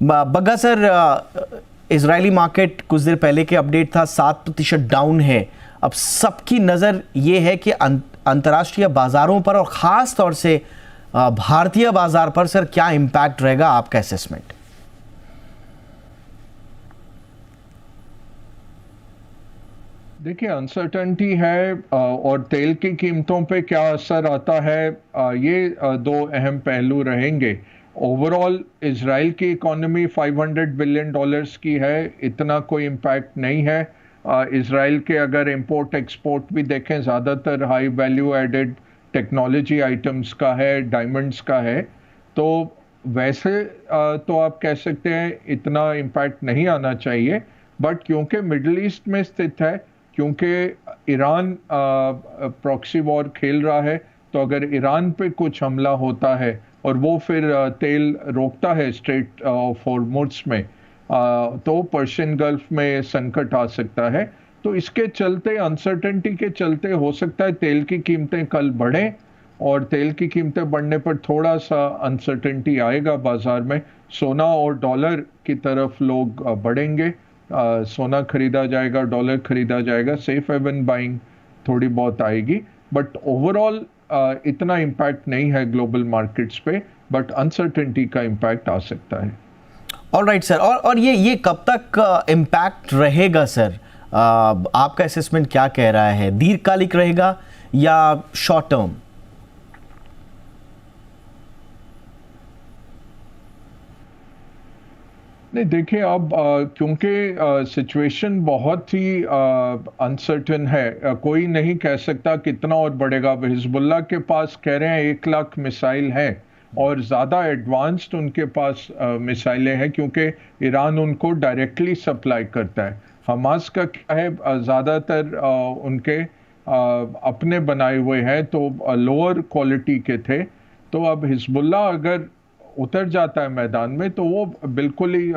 Bagga sir, Israeli market कुछ देर पहले के अपडेट था 7% डाउन है। अब सबकी नज़र ये है कि अंतर्राष्ट्रीय बाजारों पर और ख़ास तौर से भारतीय बाजार पर सर क्या इम्पैक्ट रहेगा, आपका असेसमेंट? देखिए, अनसर्टेनिटी है और तेल की कीमतों पे क्या असर आता है, ये दो अहम पहलू रहेंगे। ओवरऑल इजराइल की इकोनॉमी $500 बिलियन की है, इतना कोई इम्पैक्ट नहीं है। इजराइल के अगर इंपोर्ट एक्सपोर्ट भी देखें, ज़्यादातर high value added technology items का है, डायमंड्स का है। तो वैसे तो आप कह सकते हैं इतना इम्पैक्ट नहीं आना चाहिए, बट क्योंकि मिडल ईस्ट में स्थित है, क्योंकि ईरान प्रॉक्सी वॉर खेल रहा है, तो अगर ईरान पे कुछ हमला होता है और वो फिर तेल रोकता है स्ट्रेट ऑफ हॉर्मुज़ में, तो पर्शियन गल्फ में संकट आ सकता है। तो इसके चलते, अनसर्टेनिटी के चलते, हो सकता है तेल की कीमतें कल बढ़ें, और तेल की कीमतें बढ़ने पर थोड़ा सा अनसर्टेनिटी आएगा बाजार में। सोना और डॉलर की तरफ लोग बढ़ेंगे, सोना खरीदा जाएगा, डॉलर खरीदा जाएगा, सेफ हेवन बाइंग थोड़ी बहुत आएगी। बट ओवरऑल इतना इम्पैक्ट नहीं है ग्लोबल मार्केट्स पे, बट अनसर्टेनिटी का इम्पैक्ट आ सकता है। ऑलराइट सर, और ये कब तक इम्पैक्ट रहेगा सर? आपका असेसमेंट क्या कह रहा है, दीर्घकालिक रहेगा या शॉर्ट टर्म? नहीं, देखिए, अब क्योंकि सिचुएशन बहुत ही अनसर्टन है, कोई नहीं कह सकता कितना और बढ़ेगा। अब हिजबुल्लाह के पास कह रहे हैं 1 लाख मिसाइल हैं, और ज़्यादा एडवांस्ड उनके पास मिसाइलें हैं, क्योंकि ईरान उनको डायरेक्टली सप्लाई करता है। हमास का क्या है, ज़्यादातर उनके अपने बनाए हुए हैं, तो लोअर क्वालिटी के थे। तो अब हिजबुल्लाह अगर उतर जाता है मैदान में, तो वो बिल्कुल ही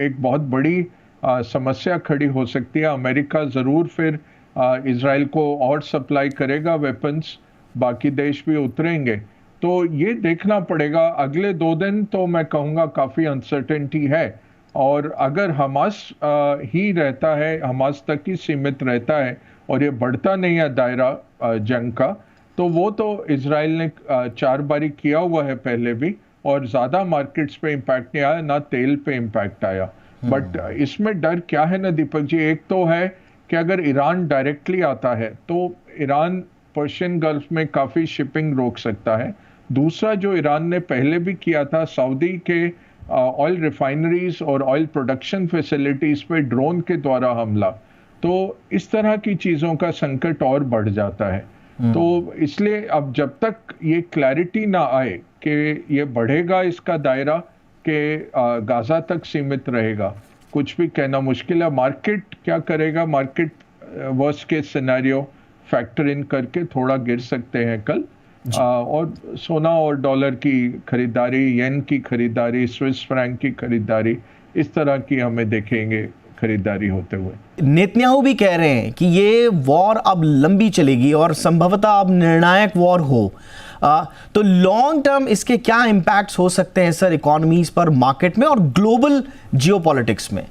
एक बहुत बड़ी समस्या खड़ी हो सकती है। अमेरिका ज़रूर फिर इजराइल को और सप्लाई करेगा वेपन्स, बाकी देश भी उतरेंगे। तो ये देखना पड़ेगा। अगले 2 दिन तो मैं कहूँगा काफ़ी अनसर्टेनिटी है, और अगर हमास ही रहता है, हमास तक ही सीमित रहता है, और ये बढ़ता नहीं है दायरा जंग का, तो वो तो इजराइल ने 4 बारी किया हुआ है पहले भी, और ज़्यादा मार्केट्स पे इम्पैक्ट नहीं आया, ना तेल पे इम्पैक्ट आया। बट इसमें डर क्या है ना दीपक जी, एक तो है कि अगर ईरान डायरेक्टली आता है, तो ईरान पर्शियन गल्फ में काफ़ी शिपिंग रोक सकता है। दूसरा, जो ईरान ने पहले भी किया था, सऊदी के ऑयल रिफाइनरीज और ऑयल प्रोडक्शन फैसिलिटीज़ पे ड्रोन के द्वारा हमला, तो इस तरह की चीज़ों का संकट और बढ़ जाता है। तो इसलिए अब जब तक ये क्लैरिटी ना आए कि ये बढ़ेगा, इसका दायरा कि गाज़ा तक सीमित रहेगा, कुछ भी कहना मुश्किल है। मार्केट क्या करेगा, market worst case scenario factor in करके थोड़ा गिर सकते हैं कल। और सोना और डॉलर की खरीदारी, येन की खरीदारी, स्विस फ्रैंक की खरीदारी, इस तरह की हमें देखेंगे खरीदारी होते हुए। नेतन्याहू भी कह रहे हैं कि ये वॉर अब लंबी चलेगी और संभवतः अब निर्णायक वॉर हो। तो लॉन्ग टर्म इसके क्या इम्पैक्ट्स हो सकते हैं सर, इकोनॉमीज पर, मार्केट में और ग्लोबल जियोपॉलिटिक्स में?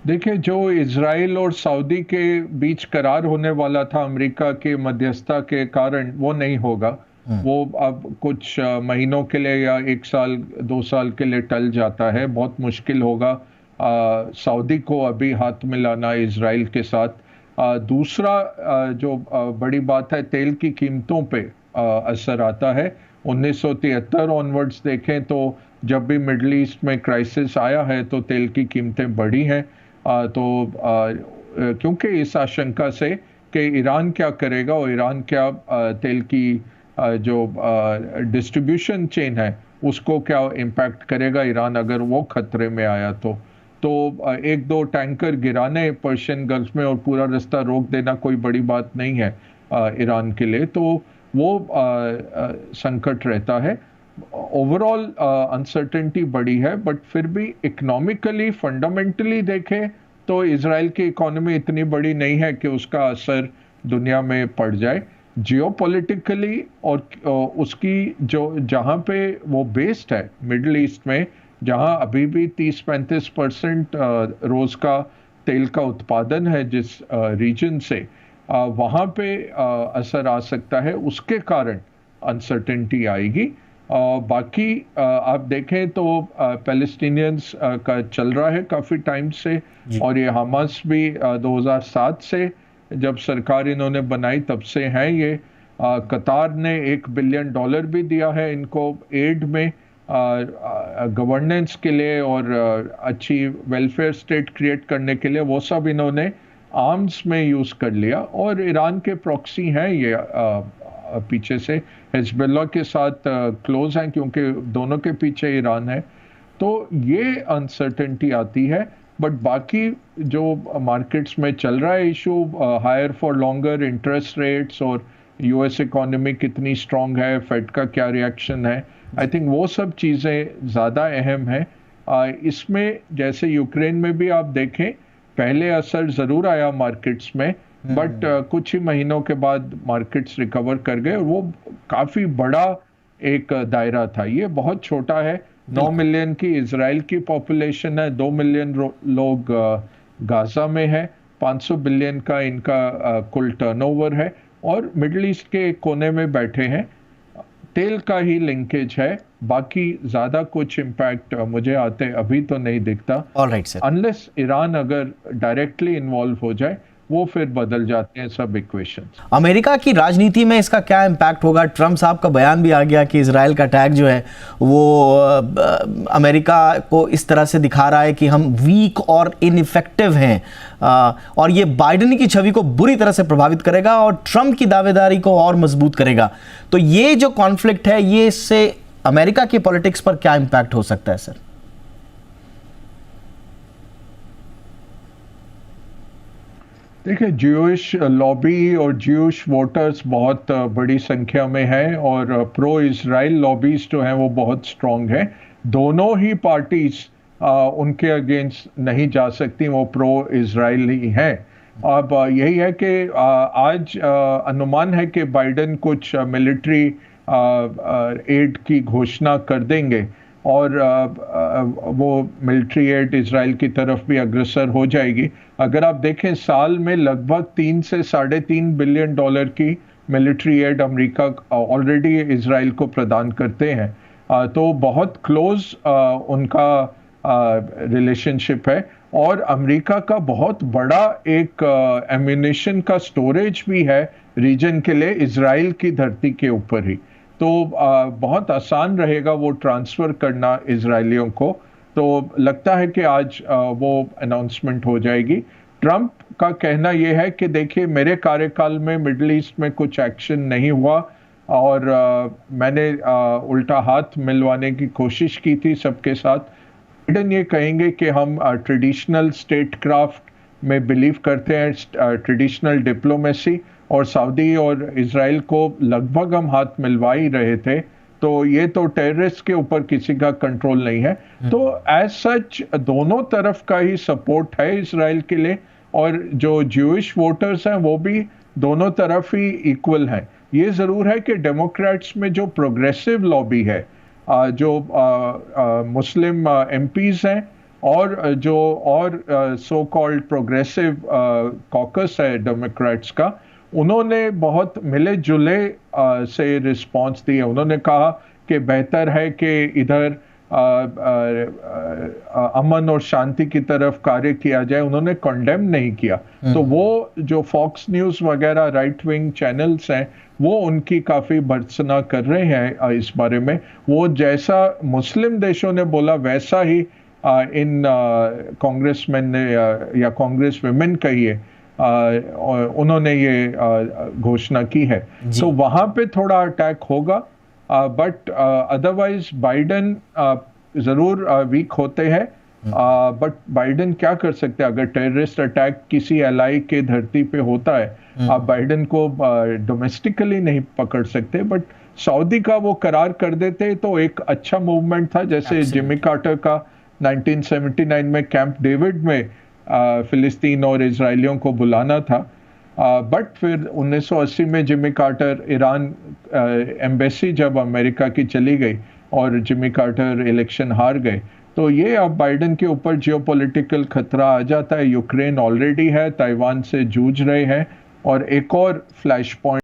देखिए, जो इजराइल और सऊदी के बीच करार होने वाला था अमेरिका के मध्यस्थता के कारण, वो नहीं होगा। वो अब कुछ महीनों के लिए या 1 साल 2 साल के लिए टल जाता है। बहुत मुश्किल होगा सऊदी को अभी हाथ मिलाना इजराइल के साथ। दूसरा, जो बड़ी बात है, तेल की कीमतों पे असर आता है। 1973 ऑनवर्ड्स देखें तो जब भी मिडल ईस्ट में क्राइसिस आया है, तो तेल की कीमतें बढ़ी हैं। क्योंकि इस आशंका से कि ईरान क्या करेगा, और ईरान क्या तेल की जो डिस्ट्रीब्यूशन चेन है उसको क्या इम्पैक्ट करेगा, ईरान अगर वो खतरे में आया तो 1-2 टैंकर गिराने पर्शियन गल्फ में और पूरा रास्ता रोक देना कोई बड़ी बात नहीं है ईरान के लिए। तो वो संकट रहता है। ओवरऑल अनसर्टेनिटी बड़ी है, बट फिर भी इकोनॉमिकली फंडामेंटली देखें तो इजराइल की इकोनॉमी इतनी बड़ी नहीं है कि उसका असर दुनिया में पड़ जाए। जियोपॉलिटिकली और उसकी जो जहाँ पे वो बेस्ड है मिडल ईस्ट में, जहाँ अभी भी 30-35% रोज का तेल का उत्पादन है जिस रीजन से, वहाँ पे असर आ सकता है, उसके कारण अनसर्टेनिटी आएगी। बाकी आप देखें तो पैलेस्टीनियंस का चल रहा है काफ़ी टाइम से, और ये हमास भी 2007 से जब सरकार इन्होंने बनाई तब से हैं ये। कतार ने $1 बिलियन भी दिया है इनको एड में, गवर्नेंस के लिए और अच्छी वेलफेयर स्टेट क्रिएट करने के लिए। वो सब इन्होंने आर्म्स में यूज़ कर लिया, और ईरान के प्रॉक्सी हैं ये, पीछे से हिजबुल्लाह के साथ क्लोज हैं क्योंकि दोनों के पीछे ईरान है। तो ये अनसर्टेनिटी आती है। बट बाकी जो मार्केट्स में चल रहा है issue, higher for longer interest rates और यूएस इकोनॉमी कितनी स्ट्रांग है, फेड का क्या रिएक्शन है, आई थिंक वो सब चीज़ें ज़्यादा अहम है। इसमें जैसे यूक्रेन में भी आप देखें, पहले असर ज़रूर आया मार्केट्स में, बट कुछ ही महीनों के बाद मार्केट्स रिकवर कर गए, और वो काफ़ी बड़ा एक दायरा था, ये बहुत छोटा है। 9 मिलियन की इजराइल की पॉपुलेशन है, 2 मिलियन लोग गाजा में है, 500 बिलियन का इनका कुल टर्नओवर है, और मिडिल ईस्ट के एक कोने में बैठे हैं। तेल का ही लिंकेज है, बाकी ज्यादा कुछ इम्पैक्ट मुझे आते अभी तो नहीं दिखता। ऑलराइट सर, अनलेस ईरान अगर डायरेक्टली इन्वॉल्व हो जाए, वो फिर बदल जाते हैं सब इक्वेशंस। अमेरिका की राजनीति में इसका क्या इम्पैक्ट होगा? ट्रम्प साहब का बयान भी आ गया कि इजराइल का अटैक जो है वो अमेरिका को इस तरह से दिखा रहा है कि हम वीक और इनइफेक्टिव हैं, और ये बाइडेन की छवि को बुरी तरह से प्रभावित करेगा और ट्रम्प की दावेदारी को और मजबूत करेगा। तो ये जो कॉन्फ्लिक्ट है, ये इससे अमेरिका की पॉलिटिक्स पर क्या इम्पैक्ट हो सकता है सर? देखिए, ज्यूइश लॉबी और ज्यूइश वोटर्स बहुत बड़ी संख्या में है, और प्रो इजराइल लॉबीज जो हैं वो बहुत स्ट्रांग हैं। दोनों ही पार्टीज उनके अगेंस्ट नहीं जा सकती, वो प्रो इजराइल ही हैं। अब यही है कि आज अनुमान है कि बाइडेन कुछ मिलिट्री एड की घोषणा कर देंगे, और वो मिलिट्री एड इजराइल की तरफ भी अग्रसर हो जाएगी। अगर आप देखें, साल में लगभग 3 से $3.5 बिलियन की military add America already Israel को प्रदान करते हैं। तो बहुत क्लोज उनका रिलेशनशिप है, और अमेरिका का बहुत बड़ा एक एम्यूनिशन का स्टोरेज भी है रीजन के लिए, इजराइल की धरती के ऊपर ही। तो बहुत आसान रहेगा वो ट्रांसफ़र करना इजरायलियों को। तो लगता है कि आज वो अनाउंसमेंट हो जाएगी। ट्रंप का कहना ये है कि देखिए, मेरे कार्यकाल में मिडिल ईस्ट में कुछ एक्शन नहीं हुआ, और मैंने उल्टा हाथ मिलवाने की कोशिश की थी सबके साथ। बाइडेन ये कहेंगे कि हम ट्रेडिशनल स्टेट क्राफ्ट में बिलीव करते हैं, ट्रेडिशनल डिप्लोमेसी, और सऊदी और इजराइल को लगभग हम हाथ मिलवा ही रहे थे। तो ये तो टेररिस्ट के ऊपर किसी का कंट्रोल नहीं है। तो एज सच दोनों तरफ का ही सपोर्ट है इजराइल के लिए, और जो ज्यूइश वोटर्स हैं वो भी दोनों तरफ ही इक्वल हैं। ये ज़रूर है कि डेमोक्रेट्स में जो प्रोग्रेसिव लॉबी है, जो मुस्लिम एमपीज़ हैं, और जो और सो कॉल्ड प्रोग्रेसिव कॉकस है डेमोक्रेट्स का, उन्होंने बहुत मिले जुले से रिस्पांस दिए। उन्होंने कहा कि बेहतर है कि इधर अमन और शांति की तरफ कार्य किया जाए, उन्होंने कंडेम नहीं किया। तो वो जो फॉक्स न्यूज़ वगैरह राइट विंग चैनल्स हैं, वो उनकी काफ़ी भर्त्सना कर रहे हैं इस बारे में। वो जैसा मुस्लिम देशों ने बोला, वैसा ही इन कांग्रेसमैन ने या कांग्रेस विमेन कहिए, उन्होंने ये घोषणा की है। तो वहाँ पे थोड़ा अटैक होगा, बट अदरवाइज बाइडेन ज़रूर वीक होते हैं। बट बाइडेन क्या कर सकते हैं? अगर टेररिस्ट अटैक किसी एलाई के धरती पे होता है, आप बाइडेन को डोमेस्टिकली नहीं पकड़ सकते, बट सऊदी का वो करार कर देते तो एक अच्छा मूवमेंट था। जैसे जिमी कार्टर का 1979 में कैंप डेविड में फिलिस्तीन और इजराइलियों को बुलाना था। बट फिर 1980 में जिमी कार्टर ईरान एम्बेसी जब अमेरिका की चली गई और जिमी कार्टर इलेक्शन हार गए, तो ये अब बाइडेन के ऊपर जियोपॉलिटिकल खतरा आ जाता है। यूक्रेन ऑलरेडी है, ताइवान से जूझ रहे हैं, और एक और फ्लैश पॉइंट